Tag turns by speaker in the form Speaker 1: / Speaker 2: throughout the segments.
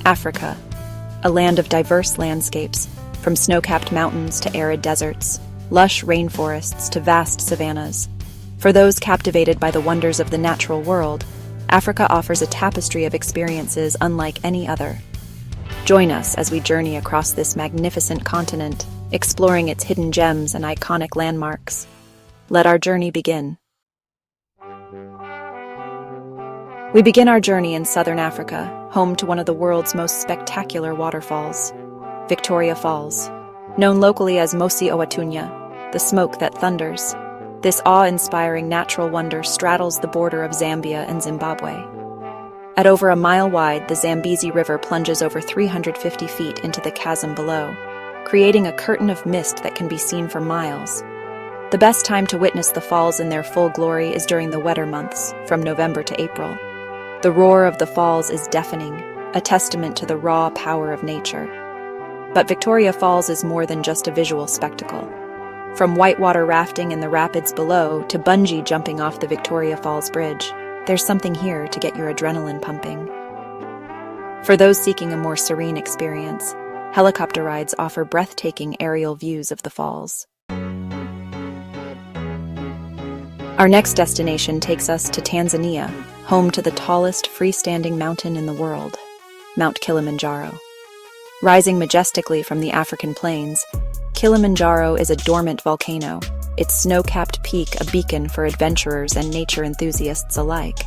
Speaker 1: Africa, a land of diverse landscapes, from snow-capped mountains to arid deserts, lush rainforests to vast savannas. For those captivated by the wonders of the natural world, Africa offers a tapestry of experiences unlike any other. Join us as we journey across this magnificent continent, exploring its hidden gems and iconic landmarks. Let our journey begin. We begin our journey in southern Africa, home to one of the world's most spectacular waterfalls, Victoria Falls. Known locally as Mosi Oatunya, the smoke that thunders, this awe-inspiring natural wonder straddles the border of Zambia and Zimbabwe. At over a mile wide, the Zambezi River plunges over 350 feet into the chasm below, creating a curtain of mist that can be seen for miles. The best time to witness the falls in their full glory is during the wetter months, from November to April. The roar of the falls is deafening, a testament to the raw power of nature. But Victoria Falls is more than just a visual spectacle. From whitewater rafting in the rapids below to bungee jumping off the Victoria Falls Bridge, there's something here to get your adrenaline pumping. For those seeking a more serene experience, helicopter rides offer breathtaking aerial views of the falls. Our next destination takes us to Tanzania, home to the tallest freestanding mountain in the world, Mount Kilimanjaro. Rising majestically from the African plains, Kilimanjaro is a dormant volcano, its snow-capped peak a beacon for adventurers and nature enthusiasts alike.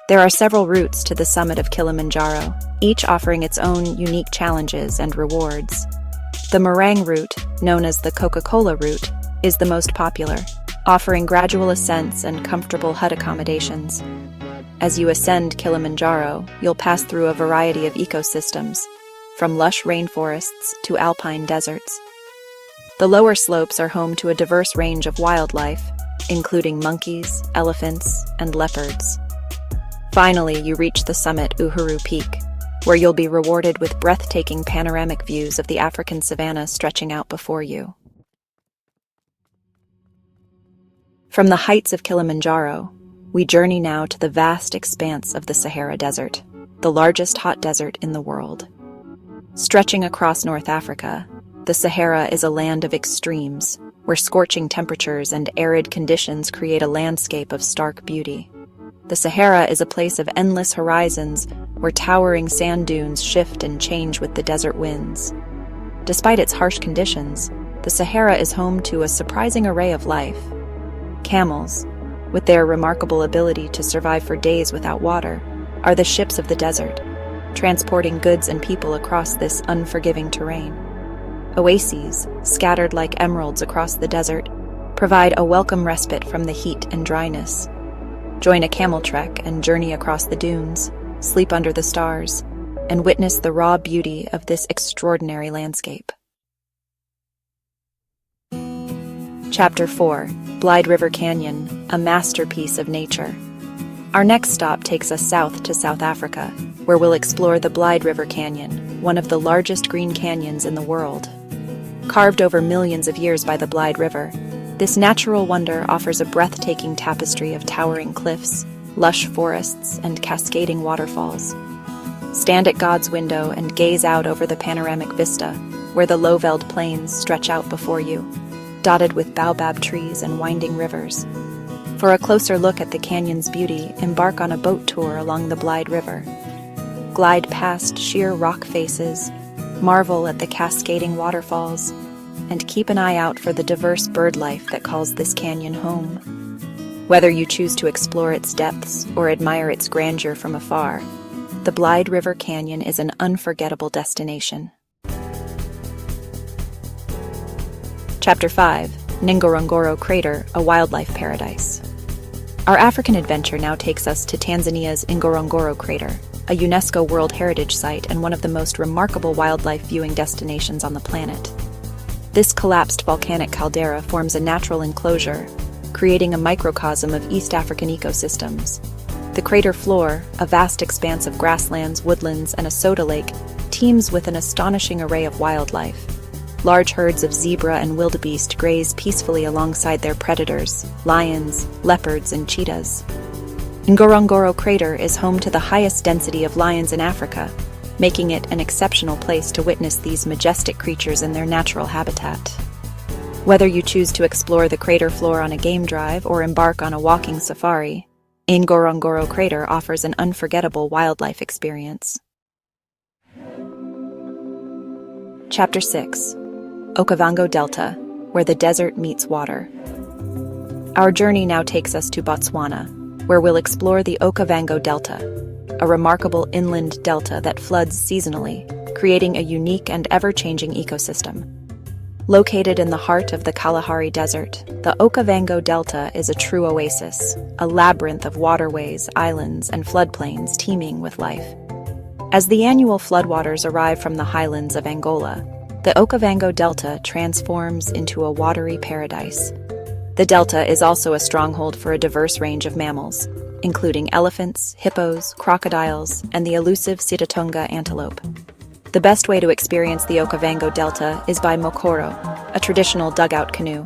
Speaker 1: There are several routes to the summit of Kilimanjaro, each offering its own unique challenges and rewards. The meringue route, known as the Coca-Cola route, is the most popular, offering gradual ascents and comfortable hut accommodations. As you ascend Kilimanjaro, you'll pass through a variety of ecosystems, from lush rainforests to alpine deserts. The lower slopes are home to a diverse range of wildlife, including monkeys, elephants, and leopards. Finally, you reach the summit Uhuru Peak, where you'll be rewarded with breathtaking panoramic views of the African savanna stretching out before you. From the heights of Kilimanjaro, we journey now to the vast expanse of the Sahara Desert, the largest hot desert in the world. Stretching across North Africa, the Sahara is a land of extremes, where scorching temperatures and arid conditions create a landscape of stark beauty. The Sahara is a place of endless horizons, where towering sand dunes shift and change with the desert winds. Despite its harsh conditions, the Sahara is home to a surprising array of life. Camels, with their remarkable ability to survive for days without water, are the ships of the desert, transporting goods and people across this unforgiving terrain. Oases, scattered like emeralds across the desert, provide a welcome respite from the heat and dryness. Join a camel trek and journey across the dunes, sleep under the stars, and witness the raw beauty of this extraordinary landscape. Chapter 4: Blide River Canyon, a masterpiece of nature. Our next stop takes us south to South Africa, where we'll explore the Blide River Canyon, one of the largest green canyons in the world. Carved over millions of years by the Blide River, this natural wonder offers a breathtaking tapestry of towering cliffs, lush forests, and cascading waterfalls. Stand at God's window and gaze out over the panoramic vista, where the low-veld plains stretch out before you, dotted with baobab trees and winding rivers. For a closer look at the canyon's beauty, embark on a boat tour along the Blide River. Glide past sheer rock faces, marvel at the cascading waterfalls, and keep an eye out for the diverse bird life that calls this canyon home. Whether you choose to explore its depths or admire its grandeur from afar, the Blide River Canyon is an unforgettable destination. Chapter 5: Ingorangoro Crater, a wildlife paradise. Our African adventure now takes us to Tanzania's Ingorangoro Crater, a UNESCO World Heritage Site and one of the most remarkable wildlife viewing destinations on the planet. This collapsed volcanic caldera forms a natural enclosure, creating a microcosm of East African ecosystems. The crater floor, a vast expanse of grasslands, woodlands, and a soda lake, teems with an astonishing array of wildlife. Large herds of zebra and wildebeest graze peacefully alongside their predators, lions, leopards, and cheetahs. Ingorangoro Crater is home to the highest density of lions in Africa, making it an exceptional place to witness these majestic creatures in their natural habitat. Whether you choose to explore the crater floor on a game drive or embark on a walking safari, Ingorangoro Crater offers an unforgettable wildlife experience. Chapter 6: Okavango Delta, where the desert meets water. Our journey now takes us to Botswana, where we'll explore the Okavango Delta, a remarkable inland delta that floods seasonally, creating a unique and ever-changing ecosystem. Located in the heart of the Kalahari Desert, the Okavango Delta is a true oasis, a labyrinth of waterways, islands, and floodplains teeming with life. As the annual floodwaters arrive from the highlands of Angola, the Okavango Delta transforms into a watery paradise. The delta is also a stronghold for a diverse range of mammals, including elephants, hippos, crocodiles, and the elusive Sitatunga antelope. The best way to experience the Okavango Delta is by mokoro, a traditional dugout canoe.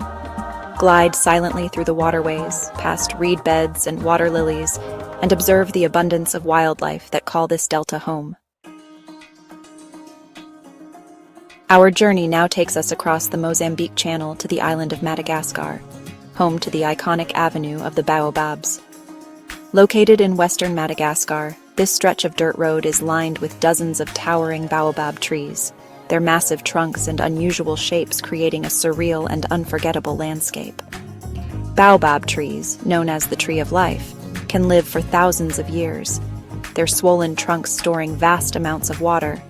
Speaker 1: Glide silently through the waterways, past reed beds and water lilies, and observe the abundance of wildlife that call this delta home. Our journey now takes us across the Mozambique Channel to the island of Madagascar, home to the iconic Avenue of the Baobabs. Located in western Madagascar, this stretch of dirt road is lined with dozens of towering baobab trees, their massive trunks and unusual shapes creating a surreal and unforgettable landscape. Baobab trees, known as the tree of life, can live for thousands of years, their swollen trunks storing vast amounts of water,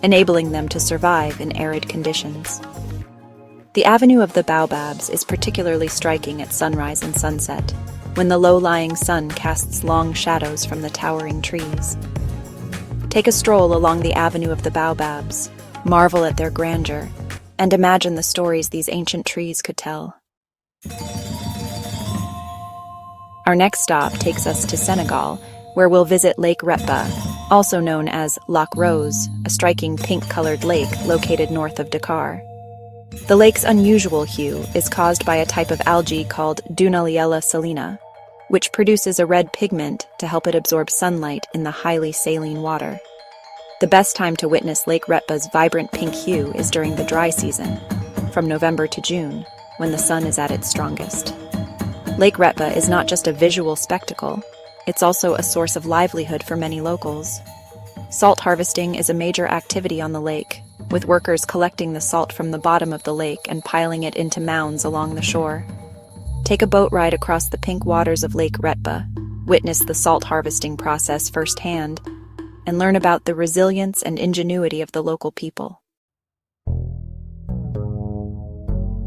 Speaker 1: enabling them to survive in arid conditions. The Avenue of the Baobabs is particularly striking at sunrise and sunset, when the low-lying sun casts long shadows from the towering trees. Take a stroll along the Avenue of the Baobabs, marvel at their grandeur, and imagine the stories these ancient trees could tell. Our next stop takes us to Senegal, where we'll visit Lake Repa, also known as Lac Rose, a striking pink-colored lake located north of Dakar. The lake's unusual hue is caused by a type of algae called Dunaliella salina, which produces a red pigment to help it absorb sunlight in the highly saline water. The best time to witness Lake Repa's vibrant pink hue is during the dry season, from November to June, when the sun is at its strongest. Lake Repa is not just a visual spectacle, it's also a source of livelihood for many locals. Salt harvesting is a major activity on the lake, with workers collecting the salt from the bottom of the lake and piling it into mounds along the shore. Take a boat ride across the pink waters of Lake Repa, witness the salt harvesting process firsthand, and learn about the resilience and ingenuity of the local people.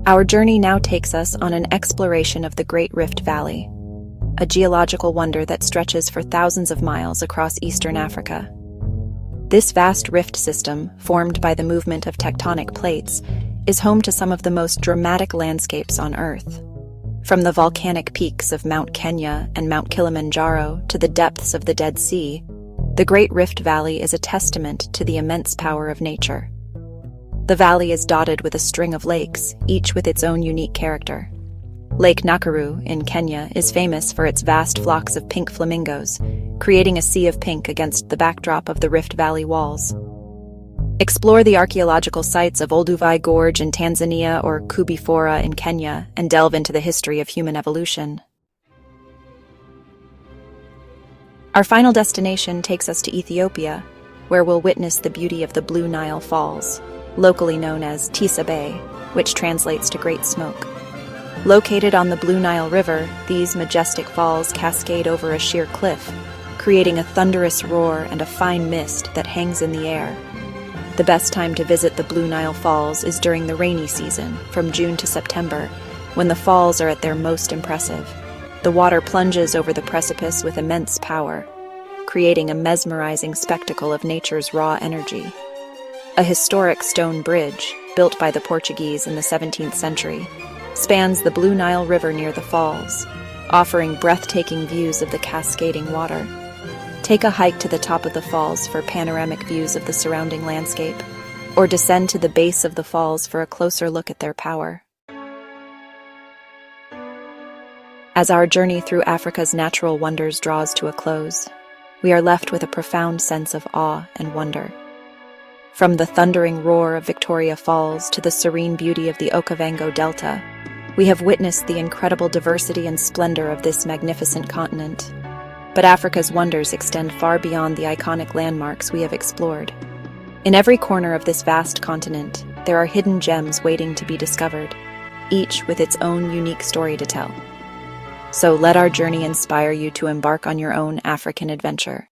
Speaker 1: Our journey now takes us on an exploration of the Great Rift Valley, a geological wonder that stretches for thousands of miles across eastern Africa. This vast rift system, formed by the movement of tectonic plates, is home to some of the most dramatic landscapes on Earth. From the volcanic peaks of Mount Kenya and Mount Kilimanjaro to the depths of the Dead Sea, the Great Rift Valley is a testament to the immense power of nature. The valley is dotted with a string of lakes, each with its own unique character. Lake Nakuru in Kenya is famous for its vast flocks of pink flamingos, creating a sea of pink against the backdrop of the Rift Valley walls. Explore the archaeological sites of Olduvai Gorge in Tanzania or Kubifora in Kenya and delve into the history of human evolution. Our final destination takes us to Ethiopia, where we'll witness the beauty of the Blue Nile Falls, locally known as Tisa Bay, which translates to Great Smoke. Located on the Blue Nile River, these majestic falls cascade over a sheer cliff, creating a thunderous roar and a fine mist that hangs in the air. The best time to visit the Blue Nile Falls is during the rainy season, from June to September, when the falls are at their most impressive. The water plunges over the precipice with immense power, creating a mesmerizing spectacle of nature's raw energy. A historic stone bridge, built by the Portuguese in the 17th century, spans the Blue Nile River near the falls, offering breathtaking views of the cascading water. Take a hike to the top of the falls for panoramic views of the surrounding landscape, or descend to the base of the falls for a closer look at their power. As our journey through Africa's natural wonders draws to a close, we are left with a profound sense of awe and wonder. From the thundering roar of Victoria Falls to the serene beauty of the Okavango Delta, we have witnessed the incredible diversity and splendor of this magnificent continent. But Africa's wonders extend far beyond the iconic landmarks we have explored. In every corner of this vast continent, there are hidden gems waiting to be discovered, each with its own unique story to tell. So let our journey inspire you to embark on your own African adventure.